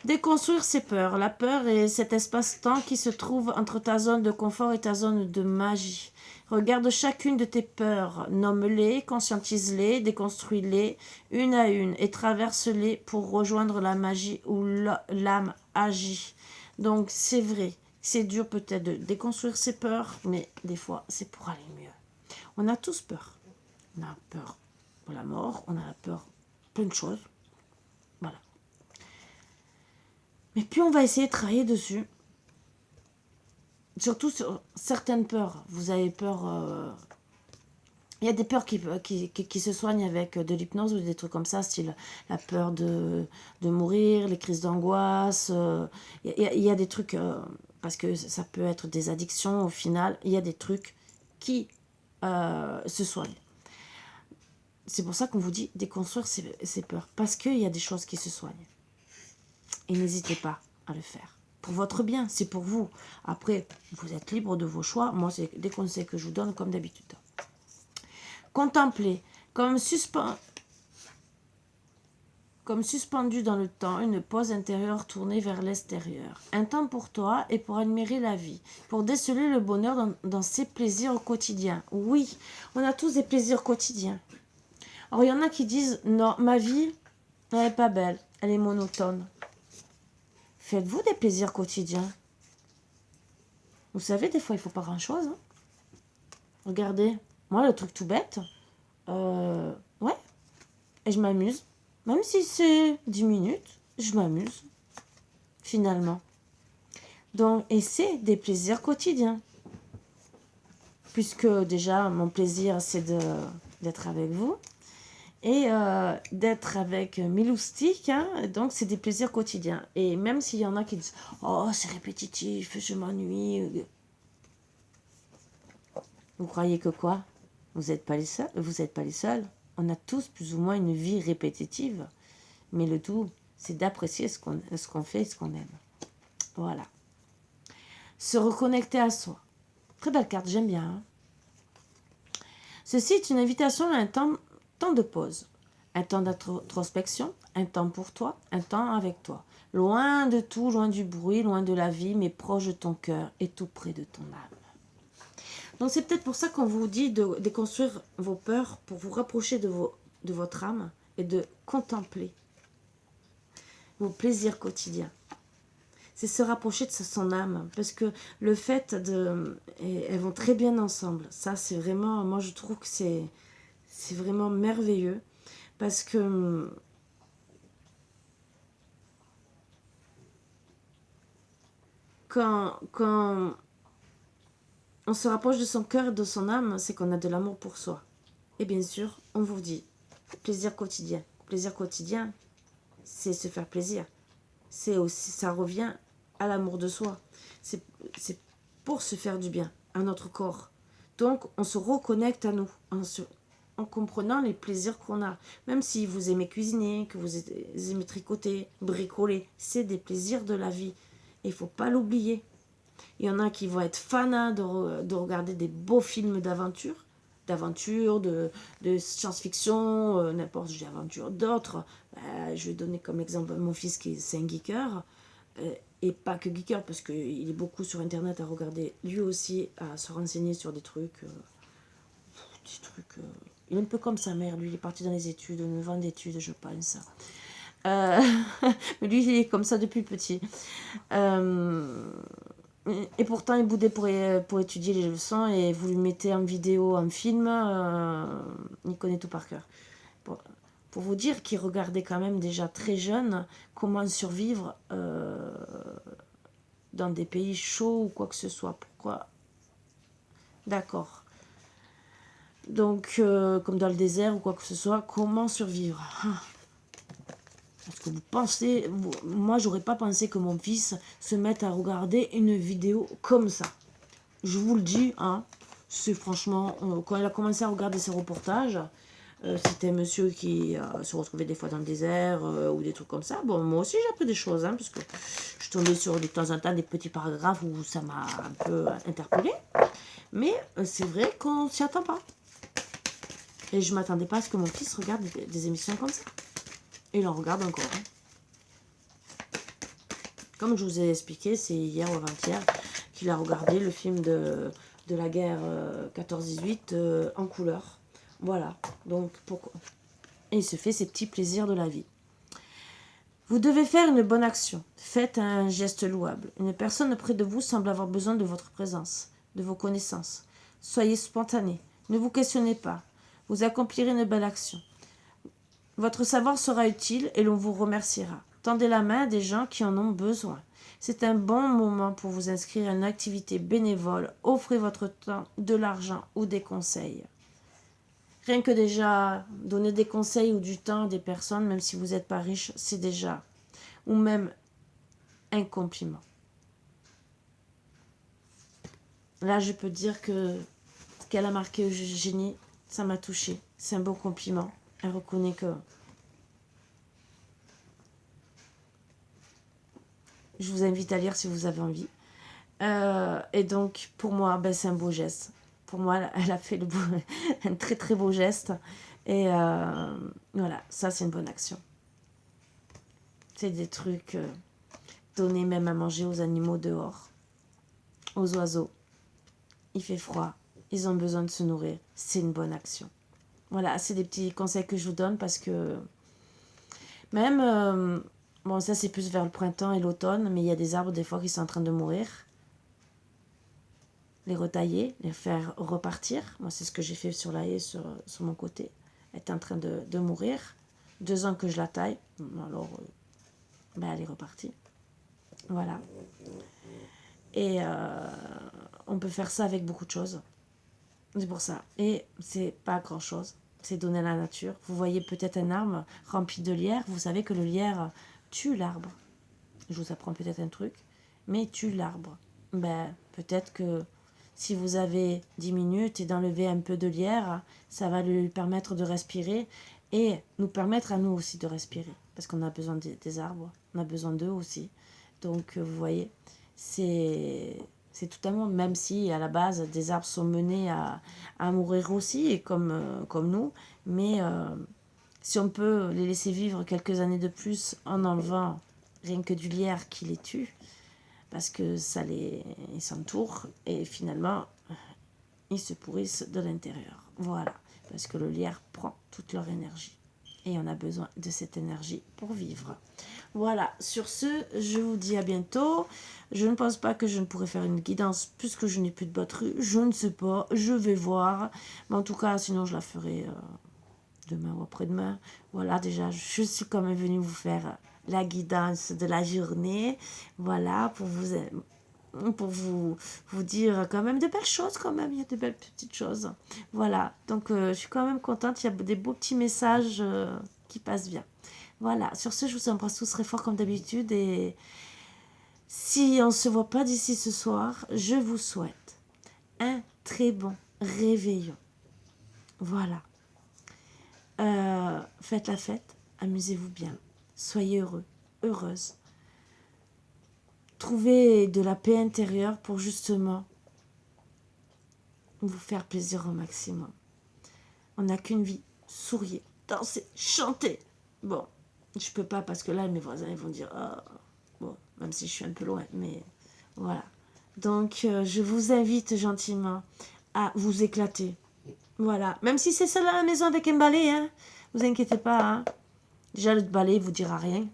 Déconstruire ses peurs. La peur est cet espace-temps qui se trouve entre ta zone de confort et ta zone de magie. Regarde chacune de tes peurs, nomme-les, conscientise-les, déconstruis-les une à une et traverse-les pour rejoindre la magie où l'âme agit. Donc c'est vrai, c'est dur peut-être de déconstruire ses peurs, mais des fois c'est pour aller mieux. On a tous peur. On a peur pour la mort, on a peur plein de choses. Voilà. Mais puis on va essayer de travailler dessus. Surtout sur certaines peurs. Vous avez peur... Il y a des peurs qui se soignent avec de l'hypnose ou des trucs comme ça, style la peur de mourir, les crises d'angoisse. Il y a des trucs... parce que ça peut être des addictions au final. Il y a des trucs qui se soignent. C'est pour ça qu'on vous dit déconstruire ces peurs. Parce qu'il y a des choses qui se soignent. Et n'hésitez pas à le faire. Pour votre bien, c'est pour vous. Après, vous êtes libre de vos choix. Moi, c'est des conseils que je vous donne comme d'habitude. Contempler, comme suspendu dans le temps, une pause intérieure tournée vers l'extérieur. Un temps pour toi et pour admirer la vie, pour déceler le bonheur dans ses plaisirs au quotidien. Oui, on a tous des plaisirs quotidiens. Alors, il y en a qui disent, non, ma vie, elle n'est pas belle, elle est monotone. Faites-vous des plaisirs quotidiens. Vous savez, des fois, il ne faut pas grand-chose. Hein. Regardez, moi, le truc tout bête, ouais, et je m'amuse. Même si c'est 10 minutes, je m'amuse, finalement. Donc, et c'est des plaisirs quotidiens. Puisque déjà, mon plaisir, c'est d'être avec vous. Et d'être avec Miloustic, hein, donc c'est des plaisirs quotidiens. Et même s'il y en a qui disent « Oh, c'est répétitif, je m'ennuie ». Vous croyez que quoi? Vous n'êtes pas les seuls. Vous n'êtes pas les seuls. On a tous plus ou moins une vie répétitive. Mais le tout, c'est d'apprécier ce qu'on fait et ce qu'on aime. Voilà. Se reconnecter à soi. Très belle carte, j'aime bien. Hein. Ceci est une invitation à un temps de pause, un temps d'introspection, un temps pour toi, un temps avec toi. Loin de tout, loin du bruit, loin de la vie, mais proche de ton cœur et tout près de ton âme. Donc c'est peut-être pour ça qu'on vous dit de déconstruire vos peurs pour vous rapprocher de votre âme et de contempler vos plaisirs quotidiens. c'est se rapprocher de son âme, parce que le fait de... elles vont très bien ensemble, ça c'est vraiment, moi je trouve que c'est vraiment merveilleux, parce que quand on se rapproche de son cœur et de son âme, c'est qu'on a de l'amour pour soi. Et bien sûr, on vous dit, plaisir quotidien. Plaisir quotidien, c'est se faire plaisir. C'est aussi, ça revient à l'amour de soi. C'est pour se faire du bien à notre corps. Donc, on se reconnecte à nous en comprenant les plaisirs qu'on a. Même si vous aimez cuisiner, que vous aimez tricoter, bricoler, c'est des plaisirs de la vie. Il ne faut pas l'oublier. Il y en a qui vont être fanats de regarder des beaux films d'aventure, de science-fiction, n'importe quelle aventure. D'autres, je vais donner comme exemple mon fils qui c'est un geeker, et pas que geeker, parce qu'il est beaucoup sur Internet à regarder, lui aussi, à se renseigner sur des trucs. Il est un peu comme sa mère, lui, il est parti dans les études, 9 ans d'études, je pense. Mais lui, il est comme ça depuis petit. Et pourtant, il boudait pour étudier les leçons, et vous lui mettez en vidéo, en film, il connaît tout par cœur. Pour vous dire qu'il regardait quand même déjà très jeune comment survivre dans des pays chauds ou quoi que ce soit. Pourquoi? D'accord. Donc, comme dans le désert ou quoi que ce soit, comment survivre? Est-ce que vous pensez... Moi, j'aurais pas pensé que mon fils se mette à regarder une vidéo comme ça. Je vous le dis, hein. C'est franchement... quand il a commencé à regarder ses reportages, c'était un monsieur qui se retrouvait des fois dans le désert ou des trucs comme ça. Bon, moi aussi, j'ai appris des choses, hein, parce que je tombais sur de temps en temps des petits paragraphes où ça m'a un peu interpellée. Mais c'est vrai qu'on s'y attend pas. Et je m'attendais pas à ce que mon fils regarde des émissions comme ça. Et il en regarde encore. Hein. Comme je vous ai expliqué, c'est hier ou avant-hier qu'il a regardé le film de la guerre 14-18 en couleur. Voilà. Donc, pourquoi? Et il se fait ses petits plaisirs de la vie. Vous devez faire une bonne action. Faites un geste louable. Une personne près de vous semble avoir besoin de votre présence, de vos connaissances. Soyez spontané. Ne vous questionnez pas. Vous accomplirez une belle action. Votre savoir sera utile et l'on vous remerciera. Tendez la main à des gens qui en ont besoin. C'est un bon moment pour vous inscrire à une activité bénévole. Offrez votre temps, de l'argent ou des conseils. Rien que déjà donner des conseils ou du temps à des personnes, même si vous n'êtes pas riche, c'est déjà, ou même un compliment. Là, je peux dire que ce qu'elle a marqué Eugénie, ça m'a touchée. C'est un beau compliment. Elle reconnaît que... Je vous invite à lire si vous avez envie. Et donc, pour moi, ben, c'est un beau geste. Pour moi, elle a fait un très très beau geste. Et voilà, ça c'est une bonne action. C'est des trucs donnés même à manger aux animaux dehors, aux oiseaux. Il fait froid, ils ont besoin de se nourrir. C'est une bonne action. Voilà, c'est des petits conseils que je vous donne parce que même, bon ça c'est plus vers le printemps et l'automne, mais il y a des arbres des fois qui sont en train de mourir. Les retailler, les faire repartir. Moi, c'est ce que j'ai fait sur la haie, sur mon côté. Elle est en train de mourir. 2 ans que je la taille. Alors, ben, elle est repartie. Voilà. Et on peut faire ça avec beaucoup de choses. C'est pour ça. Et c'est pas grand-chose. C'est donner à la nature. Vous voyez peut-être un arbre rempli de lierre. Vous savez que le lierre tue l'arbre. Je vous apprends peut-être un truc. Mais tue l'arbre. Ben, peut-être que si vous avez 10 minutes et d'enlever un peu de lierre, ça va lui permettre de respirer et nous permettre à nous aussi de respirer. Parce qu'on a besoin des arbres, on a besoin d'eux aussi. Donc vous voyez, c'est tout un monde, même si à la base des arbres sont menés à mourir aussi, comme nous. Mais si on peut les laisser vivre quelques années de plus en enlevant rien que du lierre qui les tue, parce que ça les s'entoure et finalement ils se pourrissent de l'intérieur. Voilà, parce que le lierre prend toute leur énergie. Et on a besoin de cette énergie pour vivre. Voilà, sur ce, je vous dis à bientôt. Je ne pense pas que je ne pourrai faire une guidance puisque je n'ai plus de batterie. Je ne sais pas, je vais voir. Mais en tout cas, sinon je la ferai demain ou après-demain. Voilà, déjà, je suis quand même venue vous faire la guidance de la journée. Voilà, pour vous dire quand même de belles choses quand même. Il y a de belles petites choses. Voilà, donc je suis quand même contente. Il y a des beaux petits messages qui passent bien. Voilà, sur ce, je vous embrasse tous très fort comme d'habitude. Et si on ne se voit pas d'ici ce soir, je vous souhaite un très bon réveillon. Voilà. Faites la fête, amusez-vous bien. Soyez heureux, heureuse. Trouvez de la paix intérieure pour justement vous faire plaisir au maximum. On n'a qu'une vie. Souriez, dansez, chantez. Bon, je peux pas parce que là, mes voisins ils vont dire bon, même si je suis un peu loin, mais voilà. Donc, je vous invite gentiment à vous éclater. Voilà. Même si c'est seul à la maison avec un balai, hein. Vous inquiétez pas, hein. Déjà, le balai, il vous dira rien.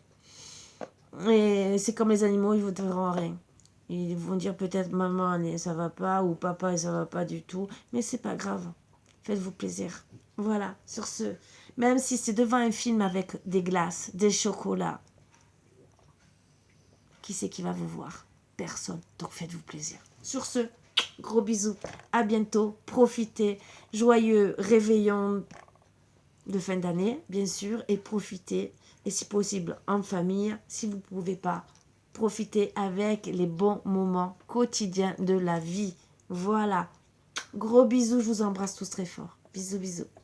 Et c'est comme les animaux, ils vous diront rien. Ils vont dire peut-être maman, ça va pas, ou papa, ça va pas du tout. Mais c'est pas grave. Faites-vous plaisir. Voilà, sur ce. Même si c'est devant un film avec des glaces, des chocolats, qui c'est qui va vous voir? Personne. Donc faites-vous plaisir. Sur ce, gros bisous. À bientôt. Profitez. Joyeux réveillon de fin d'année, bien sûr. Et profitez. Et si possible, en famille. Si vous ne pouvez pas, profitez avec les bons moments quotidiens de la vie. Voilà. Gros bisous. Je vous embrasse tous très fort. Bisous, bisous.